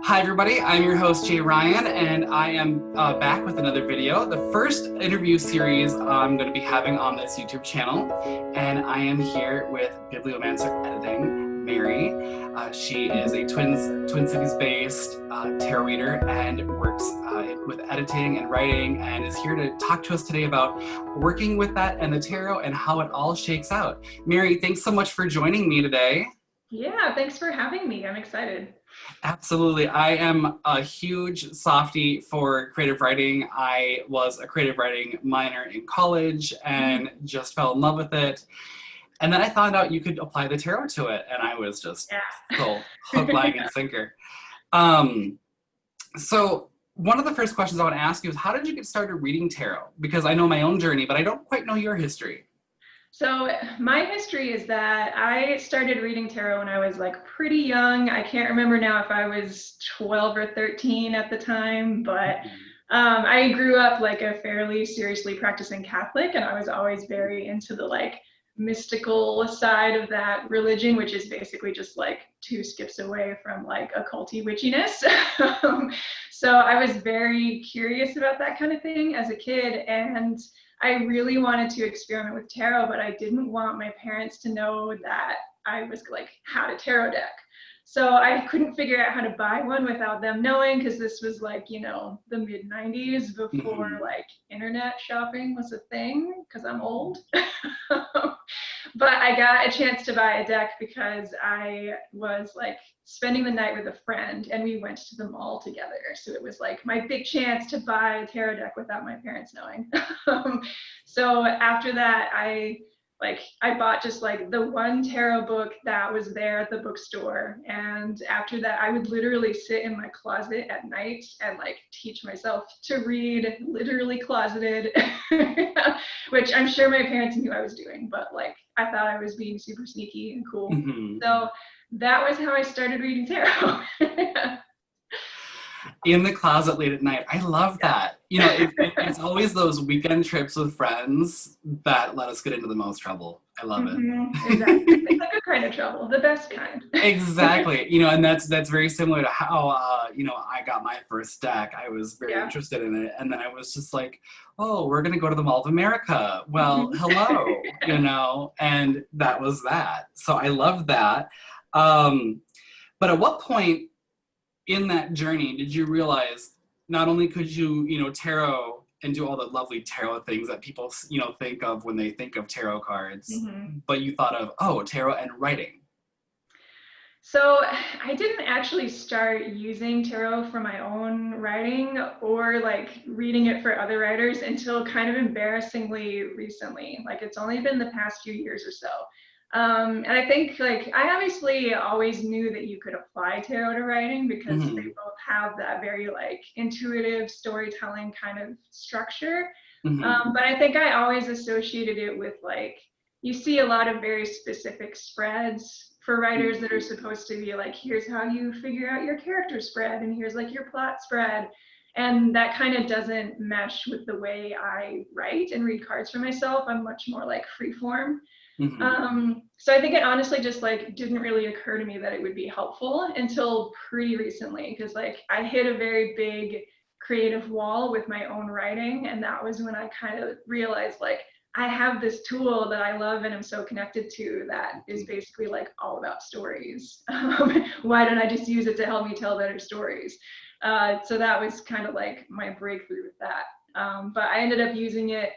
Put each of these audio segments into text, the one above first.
Hi everybody, I'm your host Jay Ryan, and I am back with another video. The first interview series I'm going to be having on this YouTube channel, and I am here with Bibliomancer Editing, Mary. She is a Twin Cities-based tarot reader and works with editing and writing, and is here to talk to us today about working with that and the tarot and how it all shakes out. Mary, thanks so much for joining me today. Yeah, thanks for having me. I'm excited. Absolutely. I am a huge softie for creative writing. I was a creative writing minor in college and just fell in love with it. And then I found out you could apply the tarot to it, and I was just sold, hook, line, and sinker. So one of the first questions I want to ask you is, how did you get started reading tarot? Because I know my own journey, but I don't quite know your history. So my history is that I started reading tarot when I was like pretty young. I can't remember now if I was 12 or 13 at the time, but I grew up like a fairly seriously practicing Catholic, and I was always very into the like mystical side of that religion, which is basically just like two skips away from like occulty witchiness. So I was very curious about that kind of thing as a kid, and I really wanted to experiment with tarot, but I didn't want my parents to know that I was like had a tarot deck. So I couldn't figure out how to buy one without them knowing, because this was like, you know, the mid 90s before like internet shopping was a thing, because I'm old. But I got a chance to buy a deck because I was like spending the night with a friend, and we went to the mall together. So it was like my big chance to buy a tarot deck without my parents knowing. So after that, I bought just like the one tarot book that was there at the bookstore. And after that, I would literally sit in my closet at night and like teach myself to read, literally closeted, which I'm sure my parents knew I was doing, but like I thought I was being super sneaky and cool. So that was how I started reading tarot. In the closet late at night. I love that. You know, it's always those weekend trips with friends that let us get into the most trouble. I love it. Exactly. It's a good kind of trouble, the best kind. Exactly. You know, and that's very similar to how, you know, I got my first deck. I was very interested in it. And then I was just like, oh, we're going to go to the Mall of America. Well, hello, you know, and that was that. So I love that. But at what point in that journey did you realize not only could you, you know, tarot and do all the lovely tarot things that people, you know, think of when they think of tarot cards, but you thought of, oh, tarot and writing? So I didn't actually start using tarot for my own writing or like reading it for other writers until kind of embarrassingly recently. Like it's only been the past few years or so. And I think like I obviously always knew that you could apply tarot to writing, because they both have that very like intuitive storytelling kind of structure. But I think I always associated it with like, you see a lot of very specific spreads for writers that are supposed to be like, here's how you figure out your character spread, and here's like your plot spread. And that kind of doesn't mesh with the way I write and read cards for myself. I'm much more like free form. So I think it honestly just like didn't really occur to me that it would be helpful until pretty recently, because like I hit a very big creative wall with my own writing, and that was when I kind of realized like I have this tool that I love and I'm so connected to that is basically like all about stories. Why don't I just use it to help me tell better stories? So that was kind of like my breakthrough with that. But I ended up using it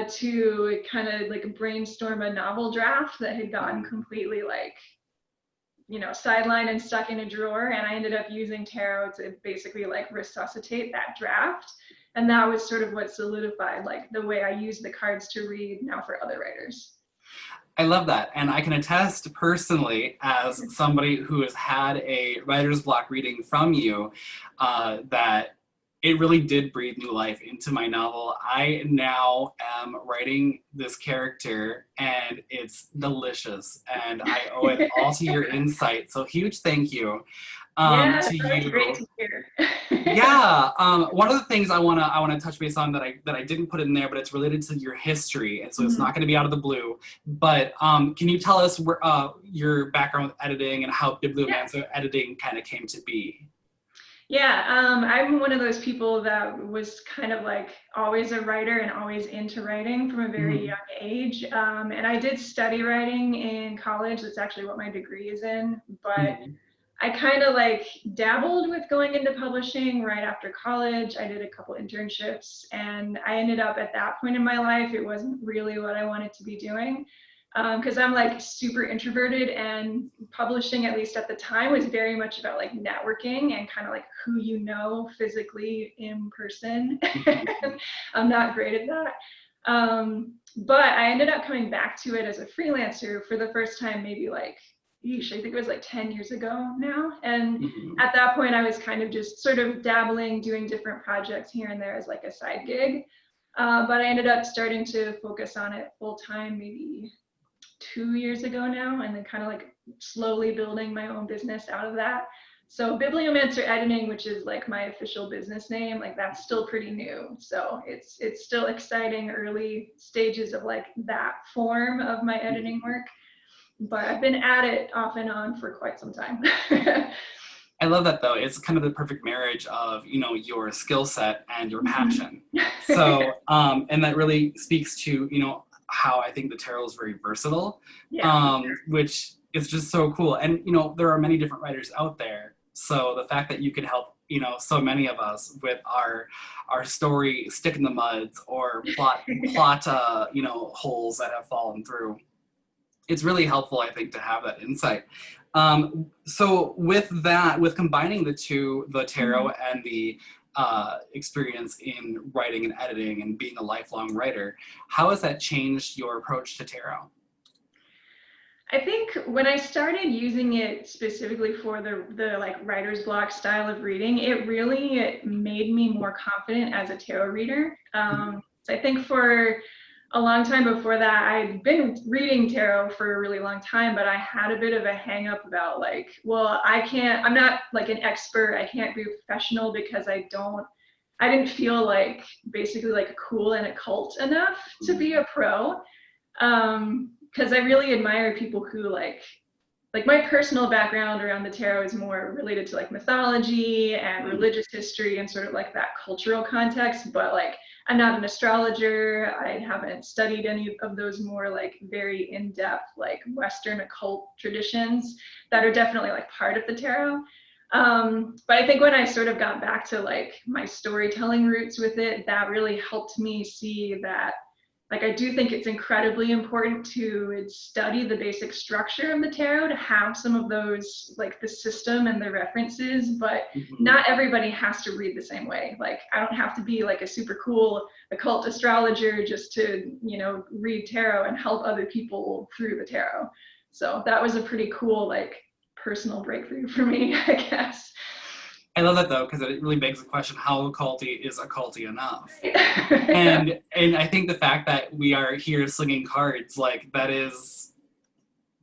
to kind of like brainstorm a novel draft that had gotten completely like, you know, sidelined and stuck in a drawer. And I ended up using tarot to basically like resuscitate that draft. And that was sort of what solidified like the way I use the cards to read now for other writers. I love that. And I can attest personally, as somebody who has had a writer's block reading from you, that it really did breathe new life into my novel. I now am writing this character, and it's delicious. And I owe it all to your insight. So huge thank you to you. Great to hear. Yeah, one of the things I wanna touch base on that I didn't put in there, but it's related to your history, and so it's not going to be out of the blue. But can you tell us where your background with editing and how Bibliomancer editing kind of came to be? Yeah, I'm one of those people that was kind of like always a writer and always into writing from a very Mhm. young age. And I did study writing in college. That's actually what my degree is in. But Mhm. I kind of like dabbled with going into publishing right after college. I did a couple internships and I ended up at that point in my life, it wasn't really what I wanted to be doing. Because I'm like super introverted, and publishing, at least at the time, was very much about like networking and kind of like who you know physically in person. Mhm. I'm not great at that. But I ended up coming back to it as a freelancer for the first time, maybe like, yeesh, I think it was like 10 years ago now. And Mhm. at that point, I was kind of just sort of dabbling, doing different projects here and there as like a side gig. But I ended up starting to focus on it full time, maybe 2 years ago now, and then kind of like slowly building my own business out of that. So Bibliomancer Editing, which is like my official business name, like that's still pretty new. So it's still exciting early stages of like that form of my editing Mhm. work. But I've been at it off and on for quite some time. I love that though. It's kind of the perfect marriage of, your skill set and your passion. So, and that really speaks to, how I think the tarot is very versatile, Yeah, for which is just so cool. And, there are many different writers out there. So the fact that you could help, so many of us with our story stick in the muds or plot, holes that have fallen through, it's really helpful, I think, to have that insight. So with that, with combining the two, the tarot sure. and the experience in writing and editing and being a lifelong writer, how has that changed your approach to tarot? I think when I started using it specifically for the like writer's block style of reading, it really made me more confident as a tarot reader. So I think for a long time before that, I'd been reading tarot for a really long time, but I had a bit of a hang up about like, well, I'm not like an expert. I can't be a professional because I didn't feel like basically like cool and occult enough to be a pro. Because I really admire people who like my personal background around the tarot is more related to like mythology and religious history and sort of like that cultural context, but like I'm not an astrologer. I haven't studied any of those more like very in-depth like Western occult traditions that are definitely like part of the tarot. But I think when I sort of got back to like my storytelling roots with it, that really helped me see that like I do think it's incredibly important to study the basic structure of the tarot, to have some of those like the system and the references, but Mhm. not everybody has to read the same way. Like I don't have to be like a super cool occult astrologer just to, read tarot and help other people through the tarot. So that was a pretty cool like personal breakthrough for me, I guess. I love that though, because it really begs the question: how occulty is occulty enough? Yeah. And I think the fact that we are here slinging cards, like that is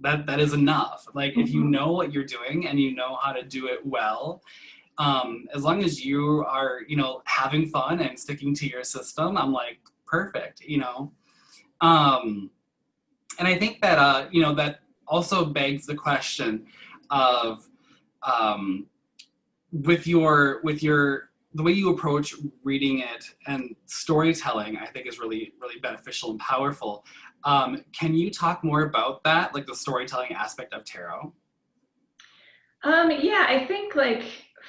enough. Like if you Mhm. know what you're doing and you know how to do it well, as long as you are, having fun and sticking to your system, I'm like, perfect. Um, and I think that, that also begs the question of, um, the way you approach reading it and storytelling, I think is really, really beneficial and powerful. Can you talk more about that, like the storytelling aspect of tarot? Yeah, I think like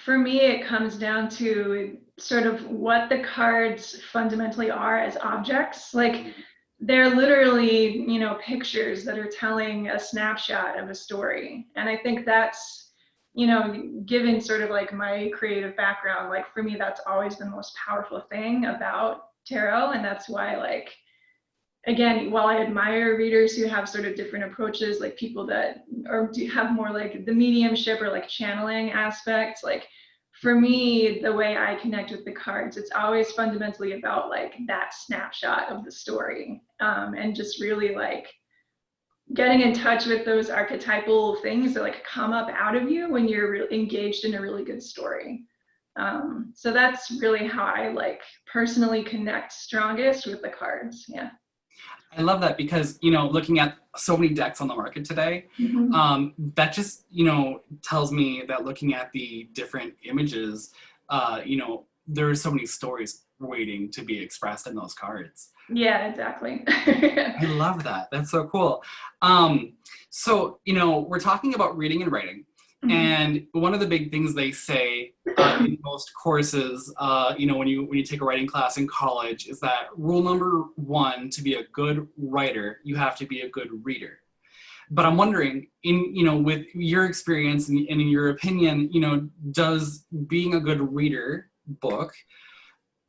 for me, it comes down to sort of what the cards fundamentally are as objects. Like they're literally, pictures that are telling a snapshot of a story. And I think that's, given sort of like my creative background, like for me, that's always the most powerful thing about tarot. And that's why like again, while I admire readers who have sort of different approaches, like people that or do have more like the mediumship or like channeling aspects, like for me, the way I connect with the cards, it's always fundamentally about like that snapshot of the story, and just really like getting in touch with those archetypal things that like come up out of you when you're engaged in a really good story. So that's really how I like personally connect strongest with the cards. Yeah. I love that because, looking at so many decks on the market today, Mhm. that just, tells me that looking at the different images, you know, there are so many stories waiting to be expressed in those cards. Yeah, exactly. I love that. That's so cool. So, you know, we're talking about reading and writing. And one of the big things they say in most courses, you know, when you take a writing class in college, is that rule number one, to be a good writer, you have to be a good reader. But I'm wondering, in, you know, with your experience and in your opinion, you know, does being a good reader book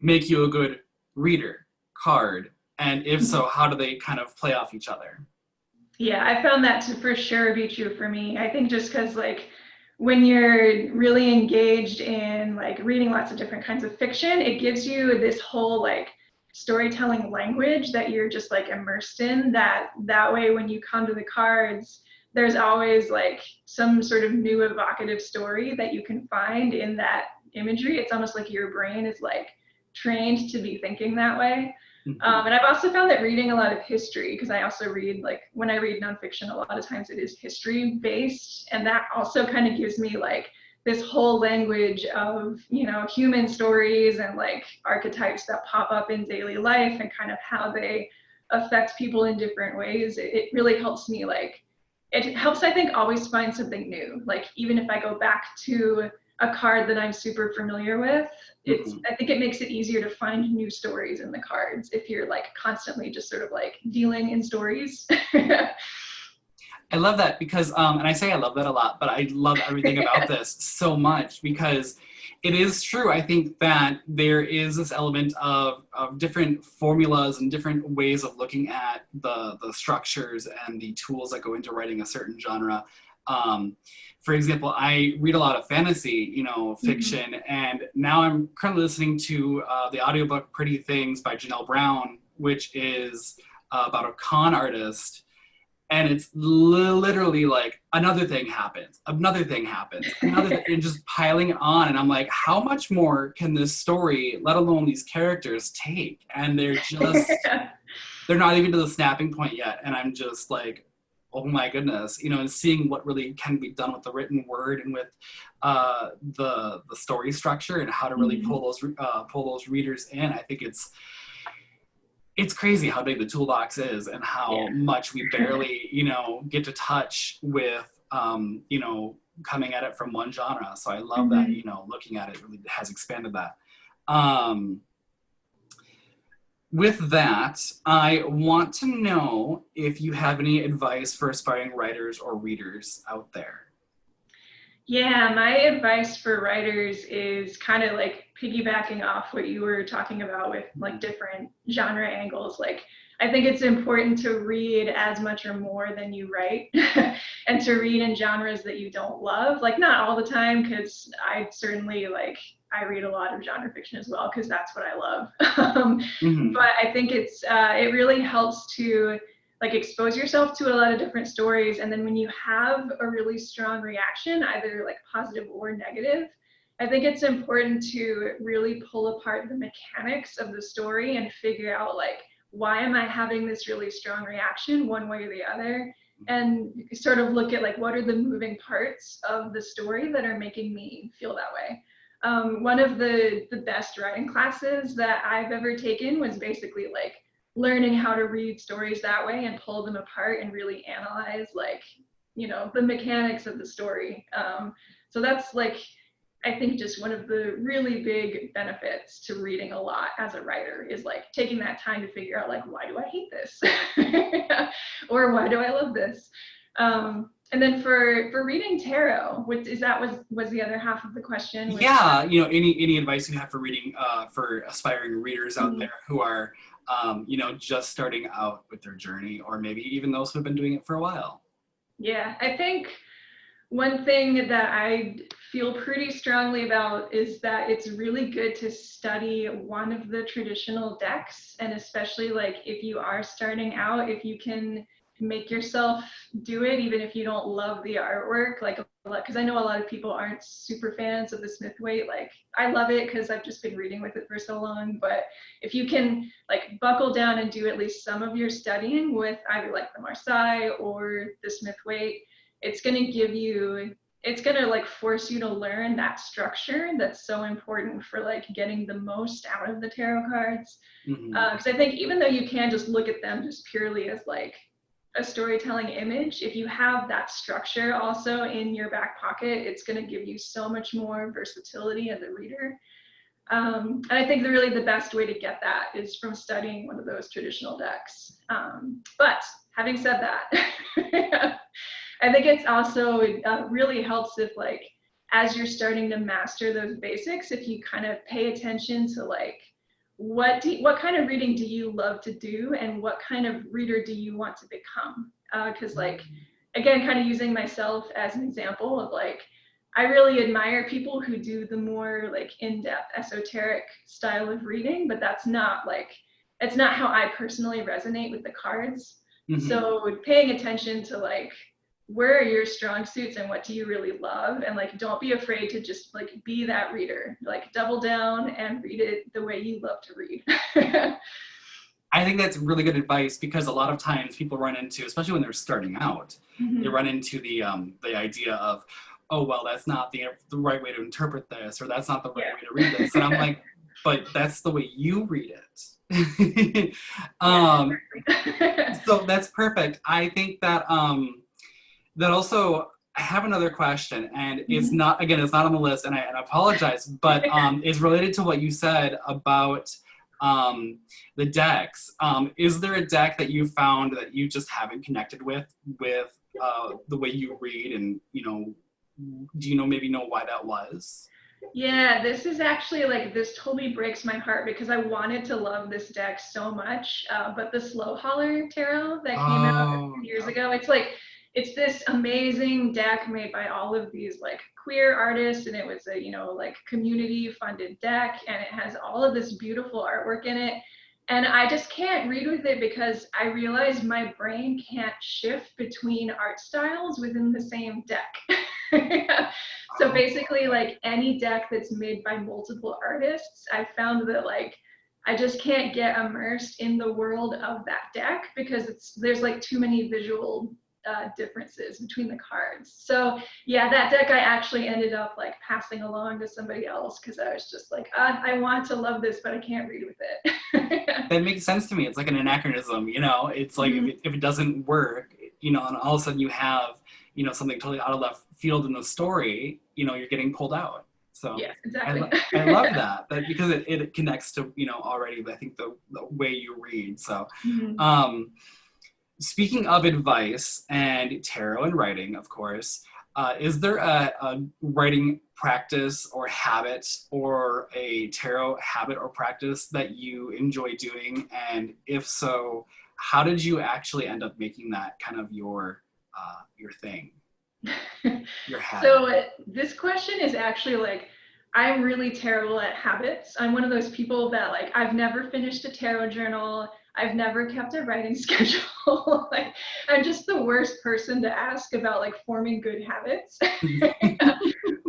make you a good reader card? And if so, how do they kind of play off each other? Yeah, I found that to for sure be true for me. I think just because like when you're really engaged in like reading lots of different kinds of fiction, it gives you this whole like storytelling language that you're just like immersed in. That way when you come to the cards, there's always like some sort of new evocative story that you can find in that imagery. It's almost like your brain is like trained to be thinking that way. And I've also found that reading a lot of history, because I also read, like, when I read nonfiction, a lot of times it is history based. And that also kind of gives me like this whole language of, you know, human stories and like archetypes that pop up in daily life and kind of how they affect people in different ways. It really helps me, like, it helps, I think, always find something new. Like, even if I go back to a card that I'm super familiar with, I think it makes it easier to find new stories in the cards if you're like constantly just sort of like dealing in stories. I love that because, and I say I love that a lot, but I love everything about this so much because it is true. I think that there is this element of different formulas and different ways of looking at the structures and the tools that go into writing a certain genre. For example, I read a lot of fantasy, you know, fiction, and now I'm currently listening to the audiobook Pretty Things by Janelle Brown, which is about a con artist. And it's literally like another thing happens, another thing happens, and just piling it on. And I'm like, how much more can this story, let alone these characters, take? And they're just, they're not even to the snapping point yet. And I'm just like, oh my goodness, you know, and seeing what really can be done with the written word and with the story structure and how to really pull those readers in. I think it's crazy how big the toolbox is and how much we barely, you know, get to touch with, you know, coming at it from one genre. So I love that, you know, looking at it really has expanded that. With that, I want to know if you have any advice for aspiring writers or readers out there. Yeah, my advice for writers is kind of like piggybacking off what you were talking about with like different genre angles. Like, I think it's important to read as much or more than you write and to read in genres that you don't love. Like, not all the time, because I certainly like, I read a lot of genre fiction as well, because that's what I love. But I think it really helps to like expose yourself to a lot of different stories. And then when you have a really strong reaction, either like positive or negative, I think it's important to really pull apart the mechanics of the story and figure out like, why am I having this really strong reaction one way or the other? And sort of look at like, what are the moving parts of the story that are making me feel that way? One of the best writing classes that I've ever taken was basically like learning how to read stories that way and pull them apart and really analyze like, you know, the mechanics of the story. So that's like, I think just one of the really big benefits to reading a lot as a writer is like taking that time to figure out like, why do I hate this? Or why do I love this? And then for reading tarot, which is that was the other half of the question? Yeah, you know, any advice you have for reading for aspiring readers out there who are, you know, just starting out with their journey, or maybe even those who have been doing it for a while? Yeah, I think one thing that I feel pretty strongly about is that it's really good to study one of the traditional decks, and especially like if you are starting out, if you can make yourself do it, even if you don't love the artwork, like, because I know a lot of people aren't super fans of the Smith Waite. Like, I love it because I've just been reading with it for so long, but if you can like buckle down and do at least some of your studying with either like the Marseille or the Smith Waite, it's going to give you it's gonna like force you to learn that structure that's so important for like getting the most out of the tarot cards. Because I think even though you can just look at them just purely as like a storytelling image, if you have that structure also in your back pocket, it's going to give you so much more versatility as a reader. And I think really the best way to get that is from studying one of those traditional decks. But having said that, I think it's also really helps if like as you're starting to master those basics, if you kind of pay attention to like what kind of reading do you love to do, and what kind of reader do you want to become? Because like again, kind of using myself as an example of like, I really admire people who do the more like in-depth esoteric style of reading, but that's not like, it's not how I personally resonate with the cards. So paying attention to like, where are your strong suits and what do you really love, and like don't be afraid to just like be that reader, like double down and read it the way you love to read. I think that's really good advice, because a lot of times people run into, especially when they're starting out, they run into the idea of, oh well, that's not the right way to interpret this, or that's not the right way to read this, and I'm like, but that's the way you read it. So that's perfect. I think that that also, I have another question, and it's not, again, it's not on the list, and I apologize, but it's related to what you said about the decks. Is there a deck that you found that you just haven't connected with the way you read, and do you maybe know why that was? Yeah, this is actually like, this totally breaks my heart because I wanted to love this deck so much, but the Slow Holler Tarot that came out a few years ago, it's like, it's this amazing deck made by all of these like queer artists, and it was a like community funded deck, and it has all of this beautiful artwork in it, and I just can't read with it because I realize my brain can't shift between art styles within the same deck. So basically, like any deck that's made by multiple artists, I found that like I just can't get immersed in the world of that deck because there's like too many visual differences between the cards. So yeah, that deck I actually ended up like passing along to somebody else because I was just like, I want to love this, but I can't read with it. That makes sense to me. It's like an anachronism, it's like if it doesn't work, and all of a sudden you have something totally out of left field in the story, you're getting pulled out. So yes, exactly. I love that because it connects to already, I think the way you read. So speaking of advice and tarot and writing, of course, is there a writing practice or habit, or a tarot habit or practice that you enjoy doing? And if so, how did you actually end up making that kind of your thing, your habit? So this question is actually like, I'm really terrible at habits. I'm one of those people that like, I've never finished a tarot journal. I've never kept a writing schedule. Like, I'm just the worst person to ask about like forming good habits.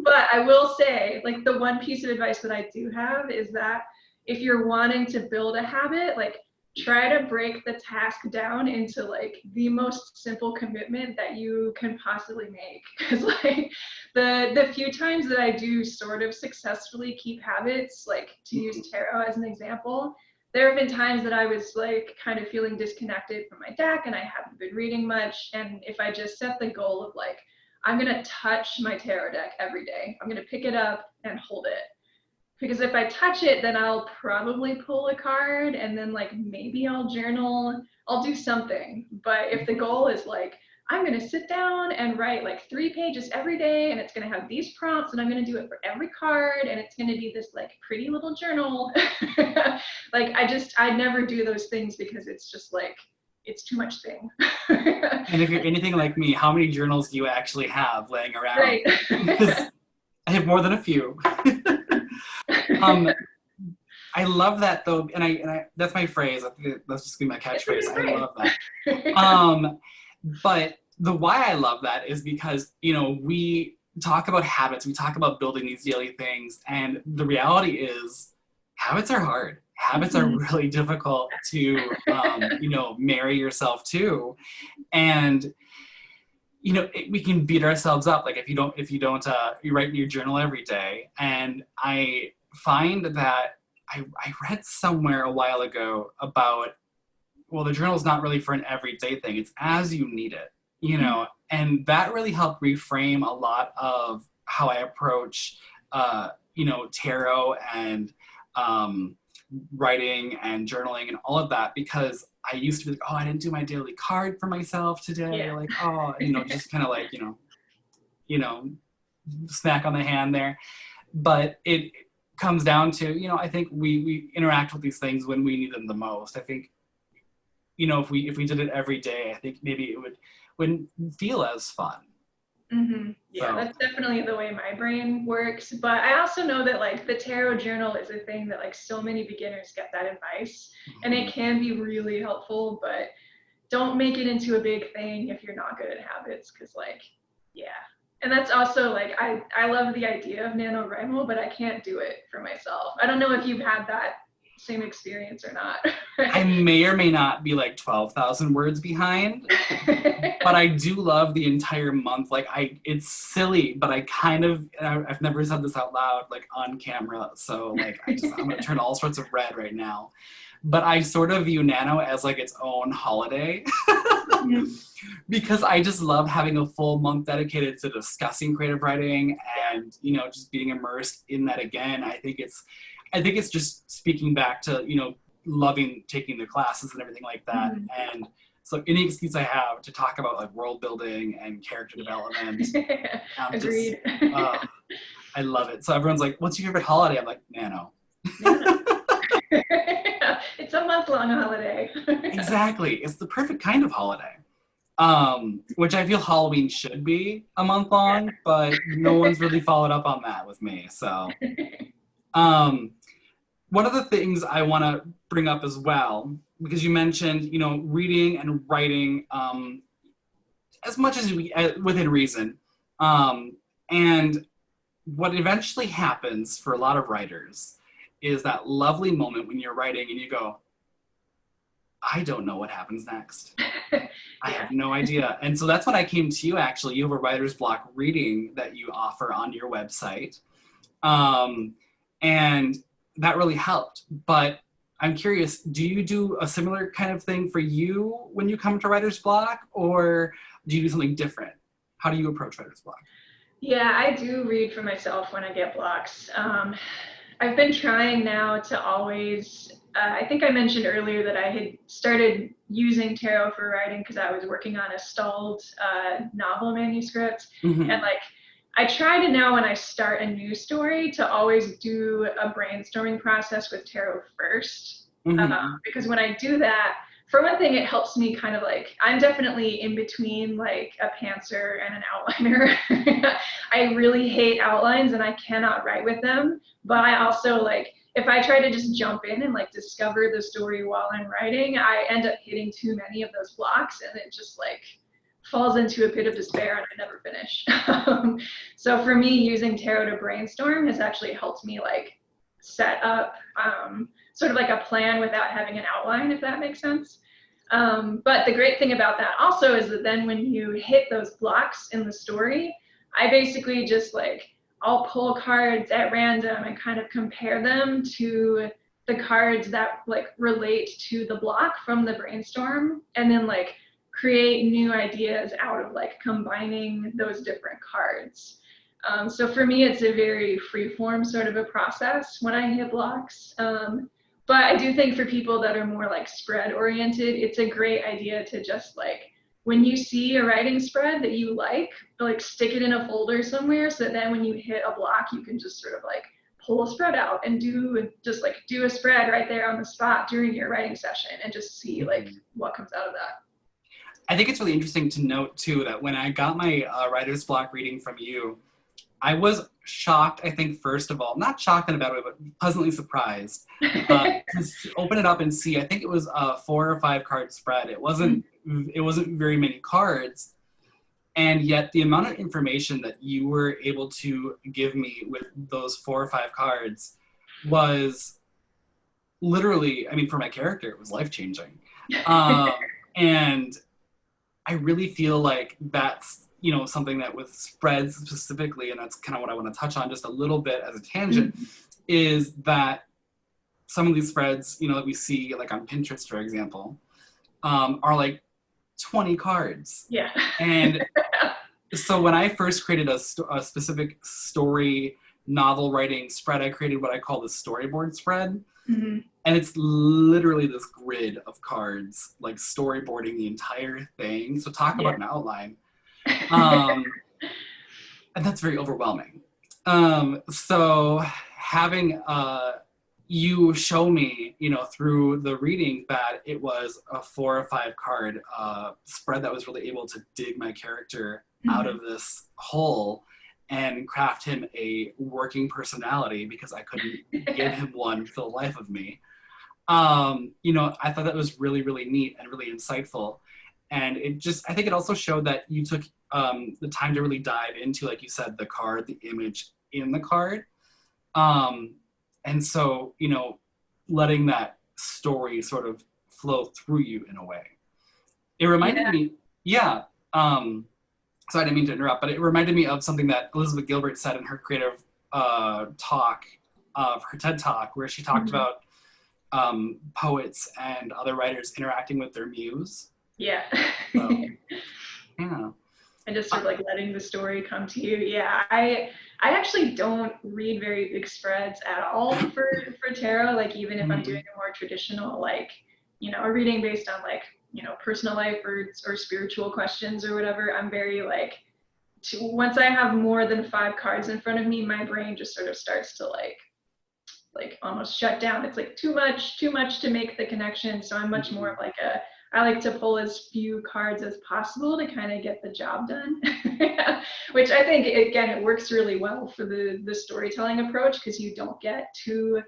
But I will say, like, the one piece of advice that I do have is that if you're wanting to build a habit, like, try to break the task down into like the most simple commitment that you can possibly make. Because like the few times that I do sort of successfully keep habits, like to use tarot as an example, there have been times that I was like kind of feeling disconnected from my deck and I haven't been reading much. And if I just set the goal of like, I'm gonna touch my tarot deck every day, I'm gonna pick it up and hold it. Because if I touch it, then I'll probably pull a card, and then like maybe I'll journal, I'll do something. But if the goal is like, I'm gonna sit down and write like 3 pages every day, and it's gonna have these prompts, and I'm gonna do it for every card, and it's gonna be this like pretty little journal. Like I never do those things because it's just like, it's too much thing. And if you're anything like me, how many journals do you actually have laying around? Right. Because I have more than a few. I love that though, and I that's my phrase. I think that's just gonna be my catchphrase. I love that. But the why I love that is because we talk about habits, we talk about building these daily things, and the reality is habits are hard. Habits are really difficult to marry yourself to, and we can beat ourselves up. Like if you don't, you write in your journal every day. And I find that I read somewhere a while ago about, well, the journal is not really for an everyday thing. It's as you need it, and that really helped reframe a lot of how I approach, tarot and writing and journaling and all of that, because I used to be like, oh, I didn't do my daily card for myself today. Yeah. Like, oh, just kind of like, smack on the hand there. But it comes down to, I think we interact with these things when we need them the most. I think, if we did it every day, I think maybe it wouldn't feel as fun. Mm-hmm. Yeah, So. That's definitely the way my brain works. But I also know that like the tarot journal is a thing that like so many beginners get that advice, and it can be really helpful, but don't make it into a big thing if you're not good at habits, because and that's also like I love the idea of NaNoWriMo, but I can't do it for myself. I don't know if you've had that same experience or not. I may or may not be like 12,000 words behind, but I do love the entire month. Like it's silly, but I've never said this out loud, like on camera. So like, I'm gonna turn all sorts of red right now. But I sort of view Nano as like its own holiday because I just love having a full month dedicated to discussing creative writing and, just being immersed in that again. I think it's just speaking back to, loving taking the classes and everything like that. And so any excuse I have to talk about like world building and character development, Agreed. I love it. So everyone's like, what's your favorite holiday? I'm like, Nano. It's a month-long holiday. Exactly. It's the perfect kind of holiday. Which I feel Halloween should be a month long, but no one's really followed up on that with me. So, one of the things I want to bring up as well, because you mentioned, reading and writing as much as within reason. And what eventually happens for a lot of writers is that lovely moment when you're writing and you go, I don't know what happens next. I have no idea. And so that's when I came to you, actually. You have a writer's block reading that you offer on your website. And that really helped. But I'm curious, do you do a similar kind of thing for you when you come to writer's block, or do you do something different? How do you approach writer's block? Yeah, I do read for myself when I get blocks. I've been trying now to always, I think I mentioned earlier that I had started using tarot for writing because I was working on a stalled novel manuscript. And like, I try to now when I start a new story to always do a brainstorming process with tarot first. Because when I do that, for one thing, it helps me kind of like, I'm definitely in between like a pantser and an outliner. I really hate outlines and I cannot write with them. But I also like, if I try to just jump in and like discover the story while I'm writing, I end up hitting too many of those blocks and it just like falls into a pit of despair and I never finish. So for me, using tarot to brainstorm has actually helped me like set up sort of like a plan without having an outline, if that makes sense. But the great thing about that also is that then when you hit those blocks in the story, I basically just like, I'll pull cards at random and kind of compare them to the cards that like relate to the block from the brainstorm, and then like create new ideas out of like combining those different cards. So for me, it's a very free-form sort of a process when I hit blocks. But I do think for people that are more like spread oriented, it's a great idea to just like, when you see a writing spread that you like stick it in a folder somewhere so that then when you hit a block, you can just sort of like pull a spread out and do a spread right there on the spot during your writing session and just see like what comes out of that. I think it's really interesting to note too that when I got my writer's block reading from you, I was shocked, I think, first of all, not shocked in a bad way, but pleasantly surprised to open it up and see, I think it was a 4 or 5 card spread. It wasn't very many cards. And yet the amount of information that you were able to give me with those 4 or 5 cards was literally, I mean, for my character, it was life-changing. And I really feel like that's, something that with spreads specifically, and that's kind of what I want to touch on just a little bit as a tangent, is that some of these spreads, that we see like on Pinterest, for example, are like 20 cards. Yeah. And so when I first created a specific story novel writing spread, I created what I call the storyboard spread. Mm-hmm. And it's literally this grid of cards, like storyboarding the entire thing. So talk about an outline. And that's very overwhelming. So having you show me, through the reading that it was a 4 or 5 card spread that was really able to dig my character out of this hole and craft him a working personality, because I couldn't give him one for the life of me. I thought that was really, really neat and really insightful. And I think it also showed that you took the time to really dive into, like you said, the card, the image in the card. And so, letting that story sort of flow through you in a way. It reminded me, so I didn't mean to interrupt, but it reminded me of something that Elizabeth Gilbert said in her creative talk of her TED Talk, where she talked about poets and other writers interacting with their muse. Yeah. So, yeah. And just sort of like letting the story come to you. Yeah, I actually don't read very big spreads at all for tarot. Like even if I'm doing a more traditional, like, a reading based on like, personal life or spiritual questions or whatever, I'm very like, once I have more than 5 cards in front of me, my brain just sort of starts to like almost shut down. It's like too much to make the connection. So I'm much more of like I like to pull as few cards as possible to kind of get the job done, which I think, again, it works really well for the storytelling approach, because you don't get too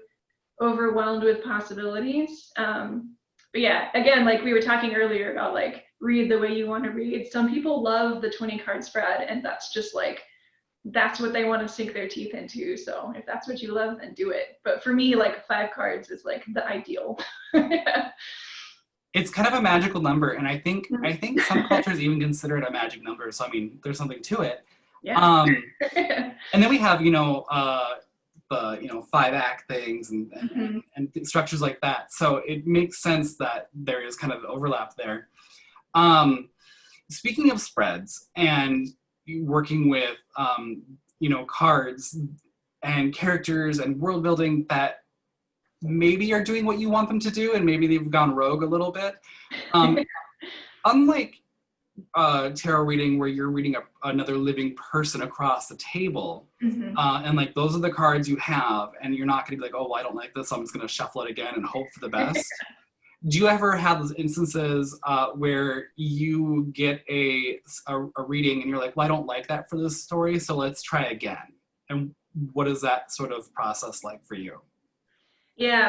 overwhelmed with possibilities. But yeah, again, like we were talking earlier about like read the way you want to read. Some people love the 20 card spread, and that's just like, that's what they want to sink their teeth into. So if that's what you love, then do it. But for me, like 5 cards is like the ideal. It's kind of a magical number, and I think some cultures even consider it a magic number. So I mean, there's something to it. Yeah. And then we have the 5-act things and structures like that. So it makes sense that there is kind of overlap there. Speaking of spreads and working with cards and characters and world building that maybe are doing what you want them to do, and maybe they've gone rogue a little bit. Unlike tarot reading, where you're reading another living person across the table, and like those are the cards you have, and you're not going to be like, oh, well, I don't like this, so I'm just going to shuffle it again and hope for the best. Do you ever have those instances where you get a reading and you're like, well, I don't like that for this story, so let's try again? And what is that sort of process like for you? Yeah,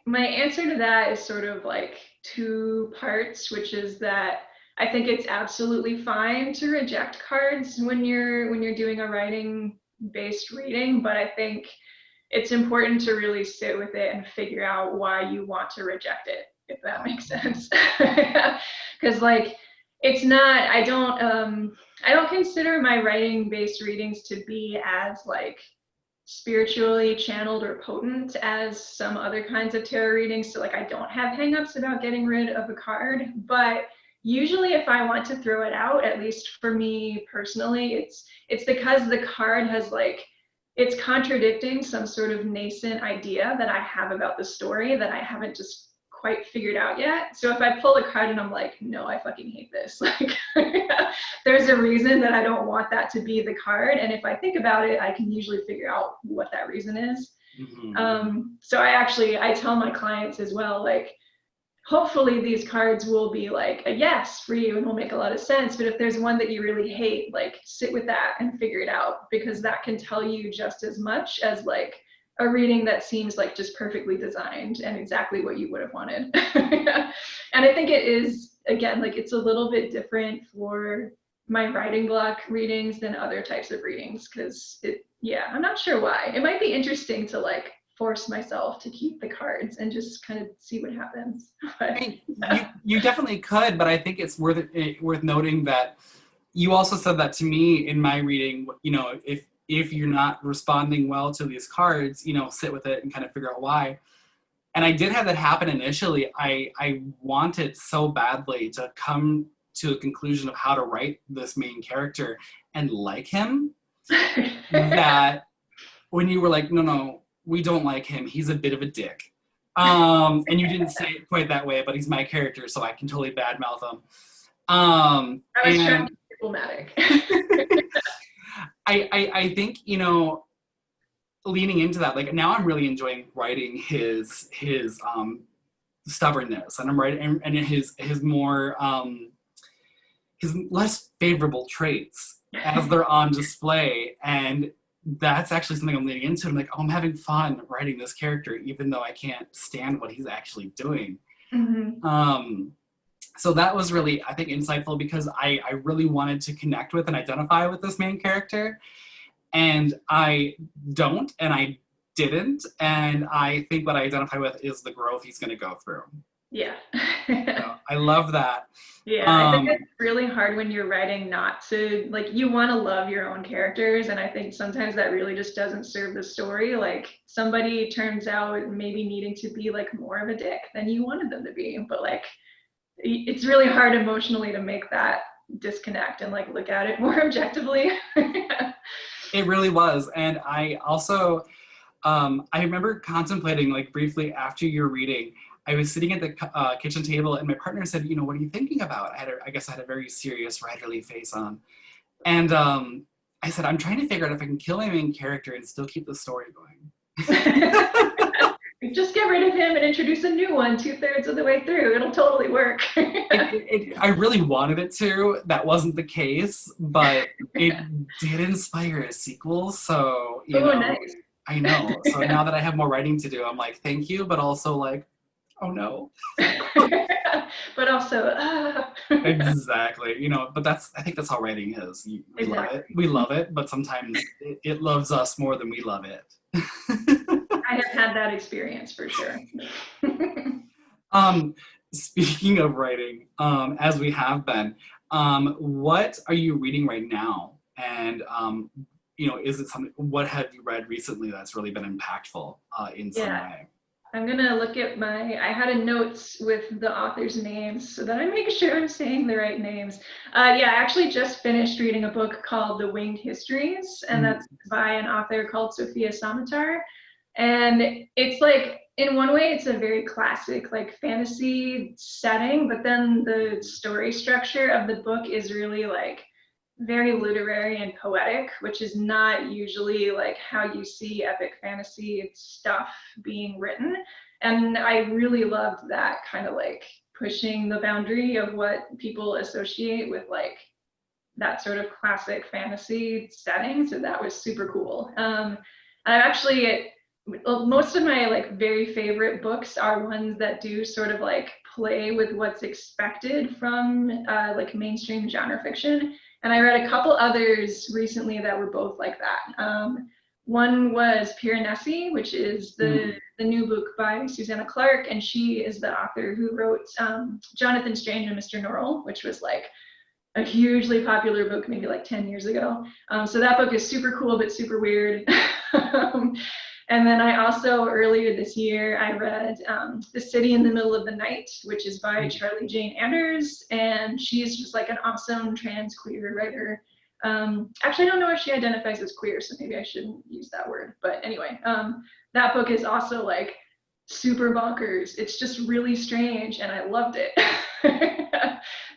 my answer to that is sort of like 2 parts, which is that I think it's absolutely fine to reject cards when you're doing a writing based reading, but I think it's important to really sit with it and figure out why you want to reject it, if that makes sense. Because like it's not, I don't consider my writing based readings to be as like spiritually channeled or potent as some other kinds of tarot readings. So like I don't have hangups about getting rid of a card, but usually if I want to throw it out, at least for me personally, it's because the card has like, it's contradicting some sort of nascent idea that I have about the story that I haven't just quite figured out yet. So if I pull a card and I'm like, no, I fucking hate this, like there's a reason that I don't want that to be the card. And if I think about it, I can usually figure out what that reason is. So I tell my clients as well, like, hopefully these cards will be like a yes for you and will make a lot of sense. But if there's one that you really hate, like sit with that and figure it out, because that can tell you just as much as like a reading that seems like just perfectly designed and exactly what you would have wanted. And I think it is, again, like it's a little bit different for my writing block readings than other types of readings, because I'm not sure why. It might be interesting to like force myself to keep the cards and just kind of see what happens. But, I mean, you definitely could, but I think it's worth noting that you also said that to me in my reading, you know, if you're not responding well to these cards, you know, sit with it and kind of figure out why. And I did have that happen initially. I wanted so badly to come to a conclusion of how to write this main character and like him, that when you were like, no, we don't like him. He's a bit of a dick. And you didn't say it quite that way, but he's my character, so I can totally badmouth him. I was trying to be diplomatic. I think, you know, leaning into that, like now I'm really enjoying writing his stubbornness, and I'm writing and his more his less favorable traits as they're on display, and that's actually something I'm leaning into. I'm like, oh, I'm having fun writing this character, even though I can't stand what he's actually doing. So that was really, I think, insightful, because I really wanted to connect with and identify with this main character. And I don't, and I didn't. And I think what I identify with is the growth he's going to go through. Yeah. So I love that. Yeah, I think it's really hard when you're writing not to, like, you want to love your own characters. And I think sometimes that really just doesn't serve the story. Like, somebody turns out maybe needing to be like more of a dick than you wanted them to be. But like, it's really hard emotionally to make that disconnect and like look at it more objectively. It really was. And I also, I remember contemplating, like, briefly after your reading, I was sitting at the kitchen table, and my partner said, you know, what are you thinking about? I guess I had a very serious writerly face on. And I said, I'm trying to figure out if I can kill my main character and still keep the story going. Just get rid of him and introduce a new one 2/3 of the way through. It'll totally work. I really wanted it to. That wasn't the case, but it did inspire a sequel. So, you know, nice. I know. So now that I have more writing to do, I'm like, thank you, but also like, oh no. But also, Exactly. You know, but I think that's how writing is. We love it. We love it, but sometimes it loves us more than we love it. I have had that experience for sure. Speaking of writing, as we have been, what are you reading right now? And you know, is it something? What have you read recently that's really been impactful in some way? I'm gonna look at I had a notes with the author's names so that I make sure I'm saying the right names. I actually just finished reading a book called The Winged Histories, and that's by an author called Sofia Samatar. And it's like, in one way, it's a very classic like fantasy setting, but then the story structure of the book is really like very literary and poetic, which is not usually like how you see epic fantasy stuff being written. And I really loved that kind of like pushing the boundary of what people associate with like that sort of classic fantasy setting. So that was super cool. And I've actually, most of my like very favorite books are ones that do sort of like play with what's expected from like mainstream genre fiction. And I read a couple others recently that were both like that. One was Piranesi, which is the new book by Susanna Clarke, and she is the author who wrote Jonathan Strange and Mr. Norrell, which was like a hugely popular book maybe like 10 years ago. So that book is super cool, but super weird. And then I also, earlier this year, I read The City in the Middle of the Night, which is by Charlie Jane Anders, and she's just like an awesome trans queer writer. Actually, I don't know if she identifies as queer, so maybe I shouldn't use that word. But anyway, that book is also like super bonkers. It's just really strange, and I loved it.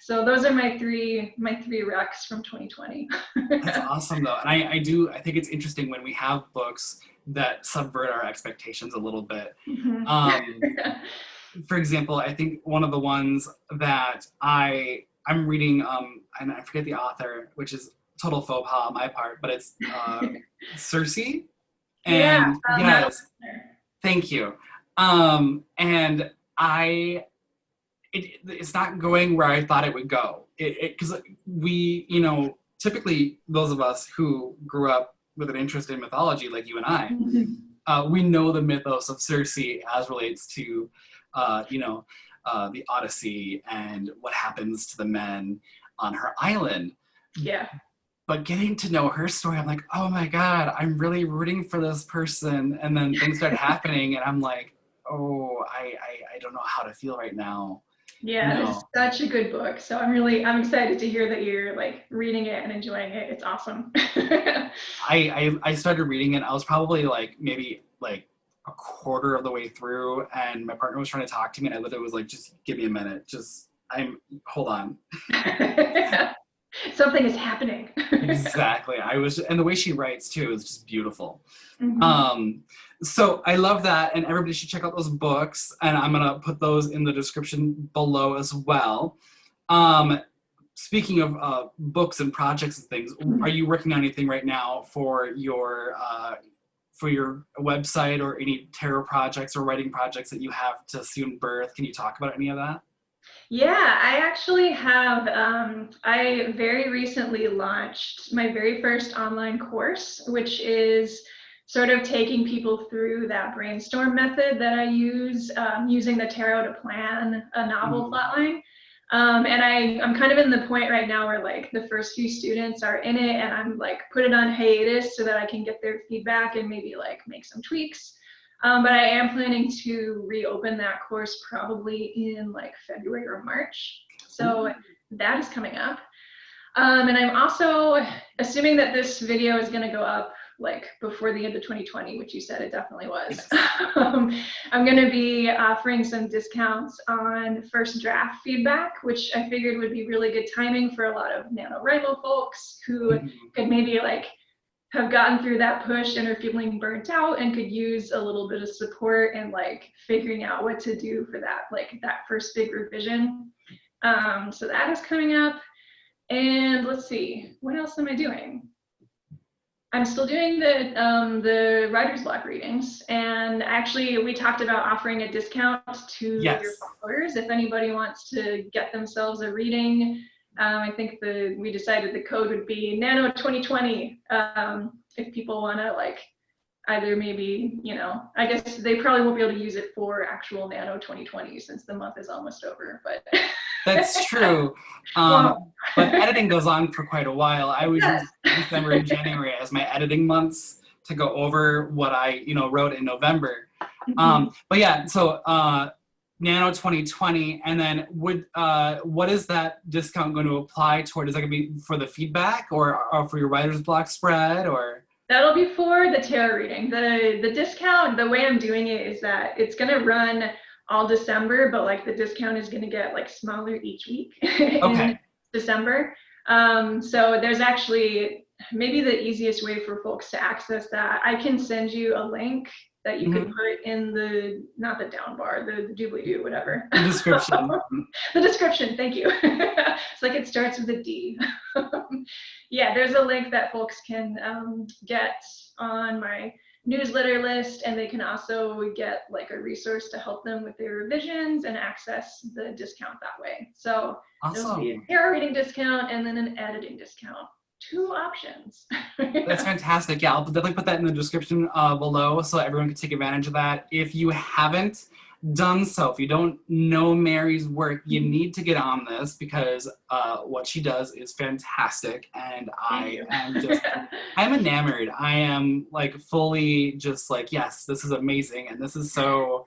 So those are my three recs from 2020. That's awesome, though. And I think it's interesting when we have books that subvert our expectations a little bit. For example, I think one of the ones that I'm reading, and I forget the author, which is total faux pas on my part, but it's Circe. And yes, thank you. And it's not going where I thought it would go. Because we, you know, typically those of us who grew up with an interest in mythology, like you and I, we know the mythos of Circe as relates to, you know, the Odyssey and what happens to the men on her island. Yeah. But getting to know her story, I'm like, oh my God, I'm really rooting for this person. And then things start happening and I'm like, oh, I don't know how to feel right now. You Yeah, it's know, such a good book. So I'm excited to hear that you're like reading it and enjoying it. It's awesome. I started reading it. I was probably like maybe like a quarter of the way through, and my partner was trying to talk to me, and I literally was like, "Just give me a minute. Hold on." Something is happening. Exactly. And the way she writes too is just beautiful. Mhm. Um, so I love that, and everybody should check out those books, and I'm gonna put those in the description below as well. Um, Speaking of books and projects and things, are you working on anything right now for your website, or any tarot projects or writing projects that you have to soon birth? Can you talk about any of that? Yeah, I actually have. I very recently launched my very first online course, which is sort of taking people through that brainstorm method that I use, using the tarot to plan a novel Mhm. plotline. And I'm kind of in the point right now where like the first few students are in it, and I'm like put it on hiatus so that I can get their feedback and maybe like make some tweaks. But I am planning to reopen that course probably in like February or March. So Ooh. that is coming up. And I'm also assuming that this video is going to go up like before the end of 2020, which you said it definitely was. Yes. I'm going to be offering some discounts on first draft feedback, which I figured would be really good timing for a lot of NaNoWriMo folks who Mhm. could maybe like have gotten through that push and are feeling burnt out and could use a little bit of support and like figuring out what to do for that, like that first big revision. So that is coming up. And let's see, what else am I doing? I'm still doing the writer's block readings, and actually we talked about offering a discount to your Yes. followers if anybody wants to get themselves a reading. I think we decided the code would be Nano 2020. If people want to like either maybe, I guess they probably won't be able to use it for actual Nano 2020 since the month is almost over, but That's true. well, But editing goes on for quite a while. I always use yes. December and January as my editing months to go over what I, wrote in November. Mhm. But yeah, so Nano 2020, and then what is that discount going to apply toward? Is that going to be for the feedback, or for your writer's block spread, or? That'll be for the tarot reading. The discount, the way I'm doing it is that it's gonna run all December, but like the discount is gonna get like smaller each week in Okay. December. So there's actually maybe the easiest way for folks to access that. I can send you a link that you could Hmm. put in not the down bar, the doobly doo, whatever. The description. The description, thank you. It's like it starts with a D. Yeah, there's a link that folks can get on my newsletter list, and they can also get like a resource to help them with their revisions and access the discount that way. So there'll be a Awesome. tarot reading discount and then an editing discount. Two options. That's fantastic. Yeah, I'll definitely put that in the description below so everyone can take advantage of that. If you haven't done so, if you don't know Mary's work, you need to get on this, because what she does is fantastic. And Thank you. I'm enamored. I am like fully just like, yes, this is amazing. And this is so,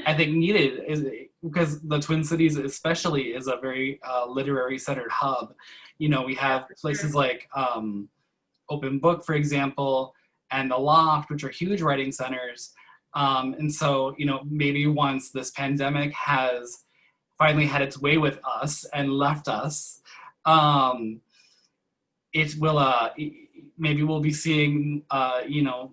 I think, needed, because the Twin Cities especially is a very literary centered hub. We Yeah, have for places sure. like Open Book, for example, and the Loft, which are huge writing centers. And so, maybe once this pandemic has finally had its way with us and left us, um, it will, maybe we'll be seeing,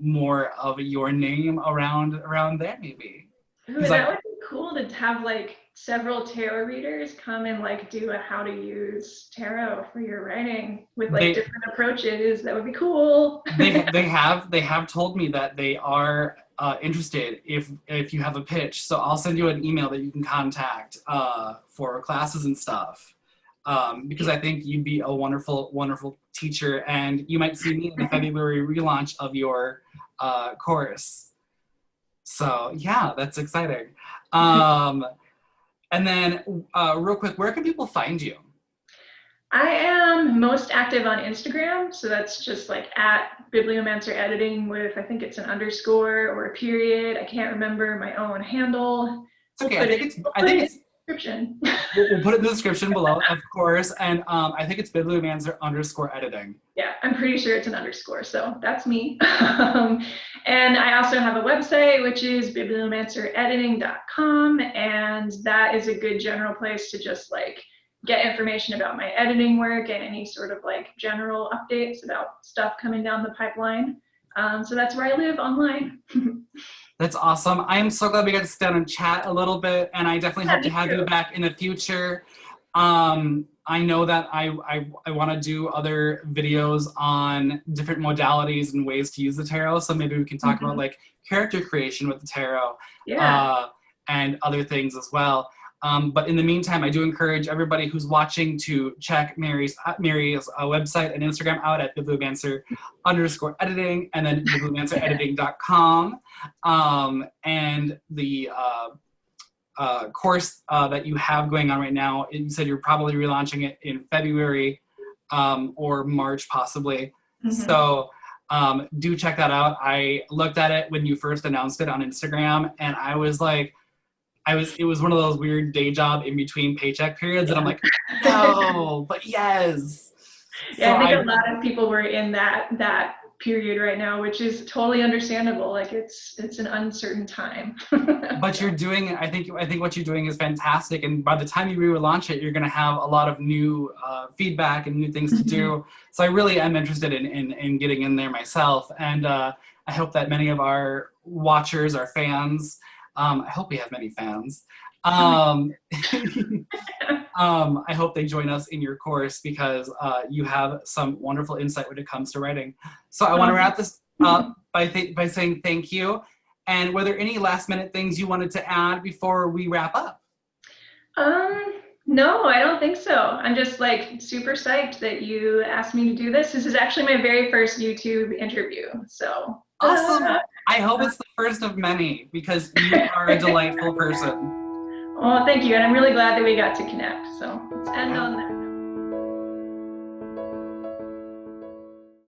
more of your name around there, maybe. Ooh, Because that would be cool to have like several tarot readers come and like do a how to use tarot for your writing with like they different approaches. That would be cool. they have told me that they are interested if you have a pitch. So I'll send you an email that you can contact for classes and stuff. Because I think you'd be a wonderful, wonderful teacher, and you might see me in the February relaunch of your course. So yeah, that's exciting. And then real quick, where can people find you? I am most active on Instagram, so that's just like at Bibliomancer Editing with, I think it's an underscore or a period. I can't remember my own handle. It's okay. I think it's, We'll I put think it in it's, the description. we'll put it in the description below, of course. And I think it's Bibliomancer underscore editing. Yeah, I'm pretty sure it's an underscore, so that's me. And I also have a website, which is bibliomancerediting.com, and that is a good general place to just like get information about my editing work and any sort of like general updates about stuff coming down the pipeline. So that's where I live online. That's awesome. I am so glad we got to sit down and chat a little bit, and I definitely hope to have you back in the future. I know that I want to do other videos on different modalities and ways to use the tarot, so maybe we can talk about like character creation with the tarot, and other things as well. But in the meantime, I do encourage everybody who's watching to check Mary's website and Instagram out at bibliomancer_editing and then bibliomancerediting.com. And the course that you have going on right now, you said you're probably relaunching it in February or March possibly. So do check that out. I looked at it when you first announced it on Instagram, and I was like, it was one of those weird day job in between paycheck periods, and I'm like, no, but yes. Yeah, so I think a lot of people were in that period right now, which is totally understandable. Like it's an uncertain time. But you're doing, I think what you're doing is fantastic, and by the time you relaunch it, you're going to have a lot of new feedback and new things to do. So I really am interested in getting in there myself, and I hope that many of our watchers, our fans, I hope we have many fans. I hope they join us in your course because you have some wonderful insight when it comes to writing. So I want to wrap this up by saying thank you. And were there any last minute things you wanted to add before we wrap up? No, I don't think so. I'm just like super psyched that you asked me to do this. This is actually my very first YouTube interview. So awesome. I hope it's the first of many because you are a delightful person. Oh, thank you. And I'm really glad that we got to connect. So let's end on that.